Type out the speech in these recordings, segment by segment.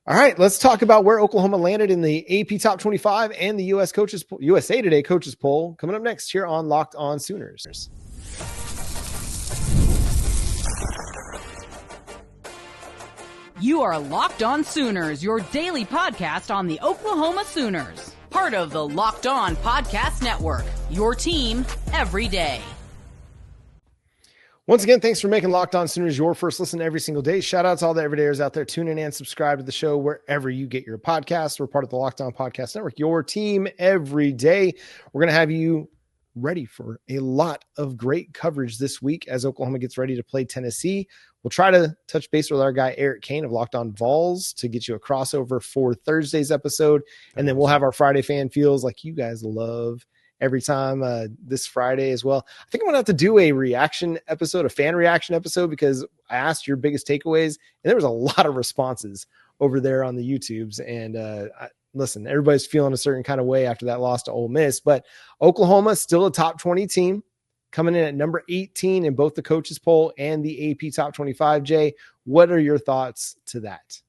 All right, let's talk about where Oklahoma landed in the AP Top 25 and the USA Today Coaches Poll coming up next here on Locked On Sooners. You are Locked On Sooners, your daily podcast on the Oklahoma Sooners. Part of the Locked On Podcast Network, your team every day. Once again, thanks for making Locked On Sooners your first listen every single day. Shout out to all the everydayers out there. Tune in and subscribe to the show wherever you get your podcasts. We're part of the Locked On Podcast Network, your team every day. We're going to have you ready for a lot of great coverage this week as Oklahoma gets ready to play Tennessee. We'll try to touch base with our guy Eric Kane of Locked On Vols to get you a crossover for Thursday's episode. And then we'll have our Friday fan feels like you guys love every time this Friday as well. I think I'm going to have to do a reaction episode, a fan reaction episode, because I asked your biggest takeaways and there was a lot of responses over there on the YouTubes. And listen, everybody's feeling a certain kind of way after that loss to Ole Miss, but Oklahoma still a top 20 team coming in at number 18 in both the coaches poll and the AP Top 25. Jay, what are your thoughts to that?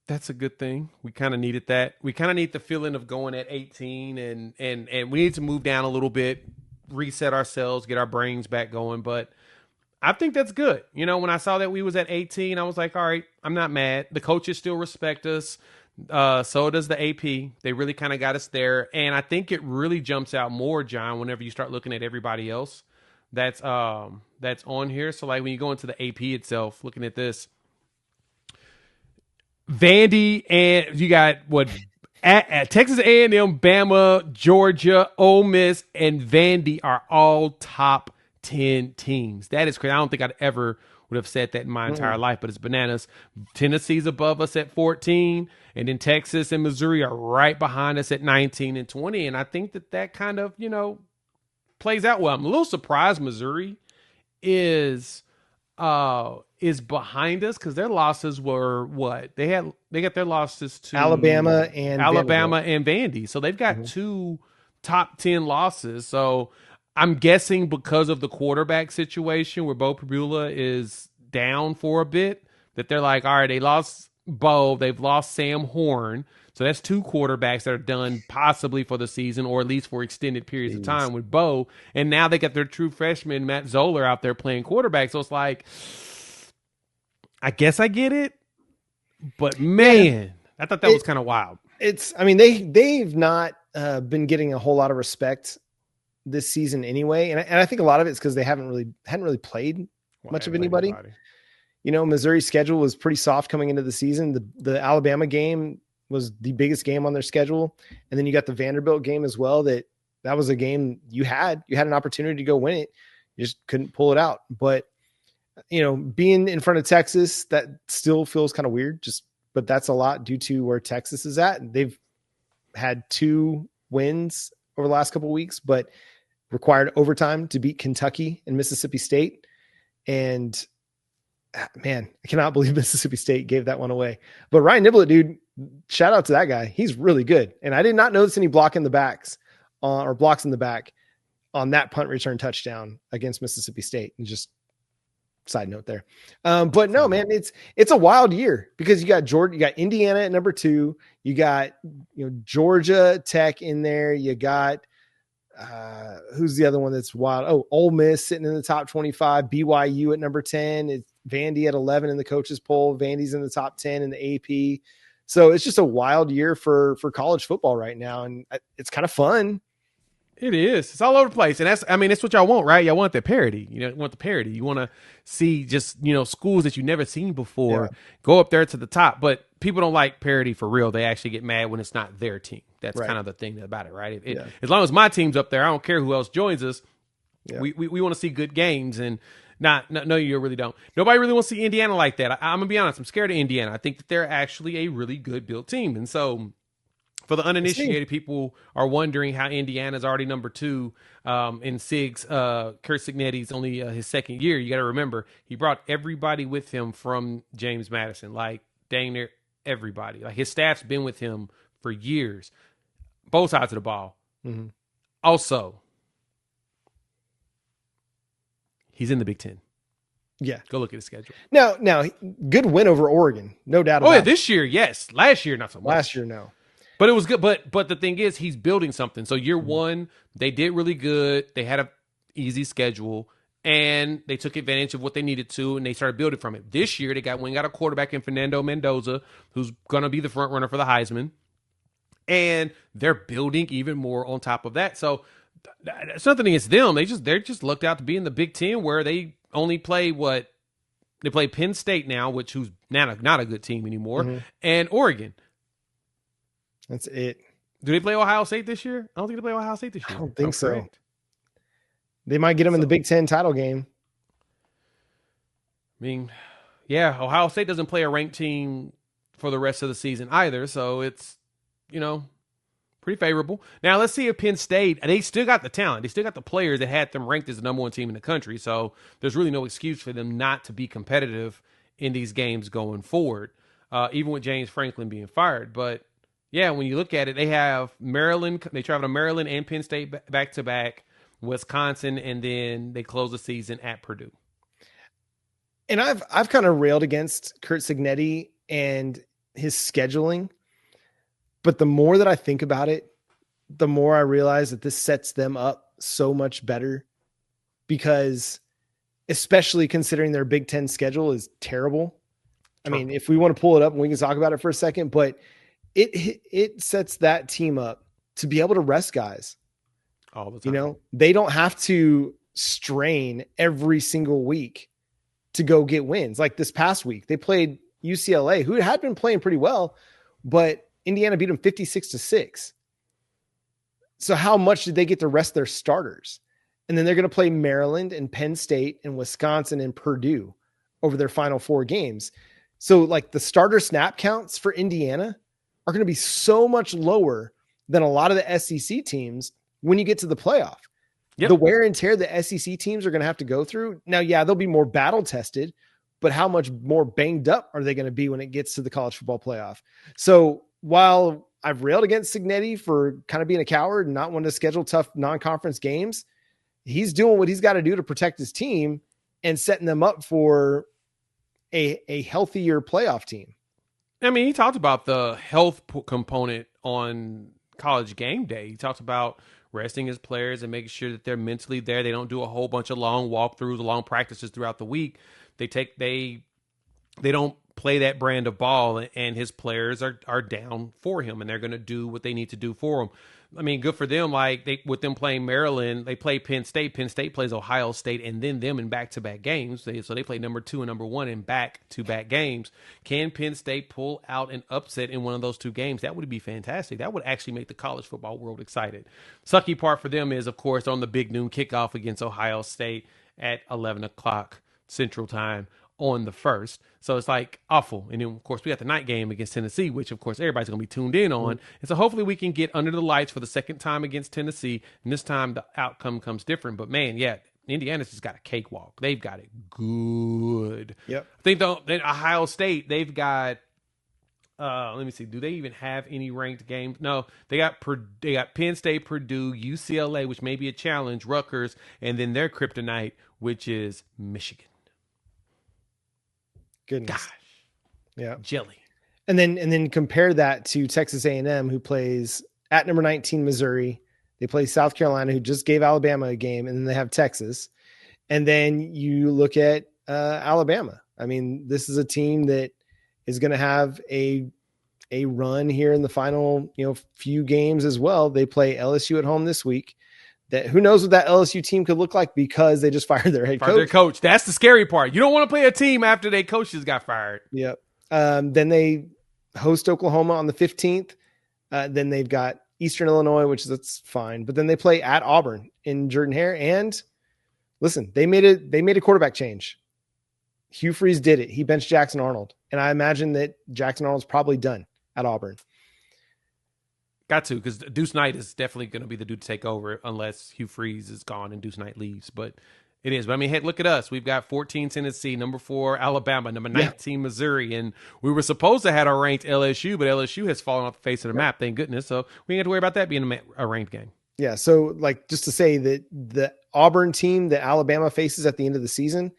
That's a good thing. We kind of needed that. We kind of need the feeling of going at 18 and we need to move down a little bit, reset ourselves, get our brains back going. But I think that's good. You know, when I saw that we was at 18, I was like, all right, I'm not mad. The coaches still respect us. So does the AP. They really kind of got us there. And I think it really jumps out more, John, whenever you start looking at everybody else that's on here. So like when you go into the AP itself, looking at this, Vandy, and you got what at Texas A&M, Bama, Georgia, Ole Miss, and Vandy are all top 10 teams. That is crazy. I don't think I'd ever would have said that in my entire life, but it's bananas. Tennessee's above us at 14, and then Texas and Missouri are right behind us at 19 and 20. And I think that kind of, plays out well. I'm a little surprised Missouri is behind us because their losses were what? They got their losses to Alabama and Vandy. So they've got two top 10 losses. So I'm guessing because of the quarterback situation where Bo Pribula is down for a bit, that they're like, all right, they lost Bo, they've lost Sam Horn. So that's two quarterbacks that are done possibly for the season or at least for extended periods of time with Bo. And now they got their true freshman, Matt Zoller, out there playing quarterback. So it's like, I guess I get it. But, man, I thought that was kind of wild. They've not been getting a whole lot of respect this season anyway. And I think a lot of it's because they hadn't really played much of anybody. Missouri's schedule was pretty soft coming into the season. The Alabama game was the biggest game on their schedule. And then you got the Vanderbilt game as well. That was a game you had an opportunity to go win it. You just couldn't pull it out. But, being in front of Texas, that still feels kind of weird, but that's a lot due to where Texas is at. They've had 2 wins over the last couple of weeks, but required overtime to beat Kentucky and Mississippi State. And man, I cannot believe Mississippi State gave that one away. But Ryan Niblett, dude, shout out to that guy. He's really good. And I did not notice any blocks in the back on that punt return touchdown against Mississippi State. And just side note there. But no, man, it's a wild year because you got Georgia, you got Indiana at number 2, you got, Georgia Tech in there. You got, who's the other one that's wild? Oh, Ole Miss sitting in the top 25, BYU at number 10. It's Vandy at 11 in the coaches poll. Vandy's in the top 10 in the AP. So it's just a wild year for college football right now. And it's kind of fun. It is. It's all over the place. And that's what y'all want, right? Y'all want the parity. You want the parity. You want to see just, schools that you've never seen before go up there to the top. But people don't like parity for real. They actually get mad when it's not their team. That's kind of the thing about it, right? As long as my team's up there, I don't care who else joins us. Yeah. We want to see good games. And no, you really don't. Nobody really wants to see Indiana like that. I'm going to be honest. I'm scared of Indiana. I think that they're actually a really good built team. And so for the uninitiated, people are wondering how Indiana's already number 2 in SIG's. Kurt Cignetti's only his second year. You got to remember, he brought everybody with him from James Madison, like dang near everybody. Like his staff's been with him for years, both sides of the ball. Mm-hmm. Also, he's in the Big Ten. Yeah. Go look at the schedule. Now, good win over Oregon. No doubt about it. Oh, yeah, this year, yes. Last year, not so much. Last year, no. But it was good. But the thing is, he's building something. So year one, they did really good. They had a easy schedule, and they took advantage of what they needed to, and they started building from it. This year, they got a quarterback in Fernando Mendoza, who's going to be the front runner for the Heisman, and they're building even more on top of that. So it's nothing against them. They're just looked out to be in the Big Ten, where they only play they play Penn State now, who's not a good team anymore, and Oregon. That's it. Do they play Ohio State this year? I don't think they play Ohio State this year. I don't think so. They might get them in the Big Ten title game. I mean, yeah, Ohio State doesn't play a ranked team for the rest of the season either, so it's, pretty favorable. Now, let's see if Penn State, they still got the talent. They still got the players that had them ranked as the number one team in the country, so there's really no excuse for them not to be competitive in these games going forward, even with James Franklin being fired. But yeah, when you look at it, they have Maryland. They travel to Maryland and Penn State back-to-back, Wisconsin, and then they close the season at Purdue. And I've kind of railed against Curt Cignetti and his scheduling, but the more that I think about it, the more I realize that this sets them up so much better, because especially considering their Big Ten schedule is terrible. I mean, if we want to pull it up and we can talk about it for a second, but it sets that team up to be able to rest guys all the time. They don't have to strain every single week to go get wins. Like this past week, they played UCLA, who had been playing pretty well, but Indiana beat them 56-6. So how much did they get to rest their starters? And then they're going to play Maryland and Penn State and Wisconsin and Purdue over their final 4 games. So like the starter snap counts for Indiana are going to be so much lower than a lot of the SEC teams when you get to the playoff. Yep. The wear and tear the SEC teams are going to have to go through. Now, yeah, they'll be more battle tested, but how much more banged up are they going to be when it gets to the college football playoff? So while I've railed against Cignetti for kind of being a coward and not wanting to schedule tough non-conference games, he's doing what he's got to do to protect his team and setting them up for a healthier playoff team. I mean, he talked about the health component on College Game Day. He talked about resting his players and making sure that they're mentally there. They don't do a whole bunch of long walkthroughs, long practices throughout the week. They don't play that brand of ball, and his players are down for him, and they're going to do what they need to do for him. I mean, good for them. Like with them playing Maryland, they play Penn State. Penn State plays Ohio State, and then them in back-to-back games. So they play number 2 and number 1 in back-to-back games. Can Penn State pull out an upset in one of those 2 games? That would be fantastic. That would actually make the college football world excited. Sucky part for them is, of course, on the big noon kickoff against Ohio State at 11 o'clock Central Time on the 1st. So it's like awful. And then, of course, we got the night game against Tennessee, which, of course, everybody's going to be tuned in on. And so hopefully we can get under the lights for the second time against Tennessee. And this time the outcome comes different. But, man, yeah, Indiana's just got a cakewalk. They've got it good. Yep. I think, though, in Ohio State, they've got let me see. Do they even have any ranked games? No, they got Penn State, Purdue, UCLA, which may be a challenge, Rutgers, and then their kryptonite, which is Michigan. Goodness. Gosh. Yeah. Jelly. And then compare that to Texas A&M, who plays at number 19 Missouri. They play South Carolina, who just gave Alabama a game, and then they have Texas. And then you look at Alabama. I mean, this is a team that is going to have a run here in the final, few games as well. They play LSU at home this week. That who knows what that LSU team could look like, because they just fired their coach. That's the scary part. You don't want to play a team after their coaches got fired. Yep. Then they host Oklahoma on the 15th. Then they've got Eastern Illinois, that's fine. But then they play at Auburn in Jordan-Hare. And listen, they made a quarterback change. Hugh Freeze did it. He benched Jackson Arnold. And I imagine that Jackson Arnold's probably done at Auburn. Got to, because Deuce Knight is definitely going to be the dude to take over unless Hugh Freeze is gone and Deuce Knight leaves. But it is. But I mean, hey, look at us. We've got 14 Tennessee, number 4 Alabama, number 19 Missouri, and we were supposed to have a ranked LSU, but LSU has fallen off the face of the map. Thank goodness. So we ain't have to worry about that being a ranked game. Yeah. So just to say that the Auburn team that Alabama faces at the end of the season,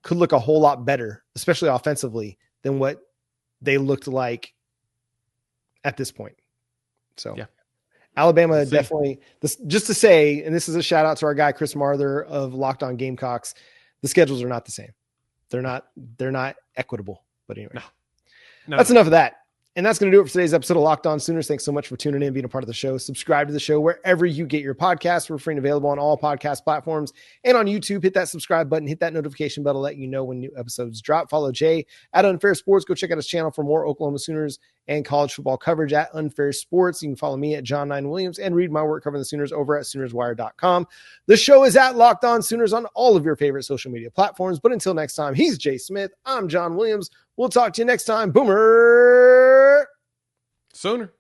could look a whole lot better, especially offensively, than what they looked like at this point. So yeah. Alabama definitely, this, just to say, and this is a shout out to our guy, Chris Marther of Locked On Gamecocks. The schedules are not the same. They're not equitable, but anyway, that's enough of that. And that's going to do it for today's episode of Locked On Sooners. Thanks so much for tuning in and being a part of the show. Subscribe to the show wherever you get your podcasts. We're free and available on all podcast platforms and on YouTube. Hit that subscribe button, hit that notification bell to let you know when new episodes drop. Follow Jay at Unfair Sports. Go check out his channel for more Oklahoma Sooners and college football coverage at Unfair Sports. You can follow me at John 9 Williams and read my work covering the Sooners over at SoonersWire.com. The show is at Locked On Sooners on all of your favorite social media platforms. But until next time, he's Jay Smith. I'm John Williams. We'll talk to you next time. Boomer Sooner.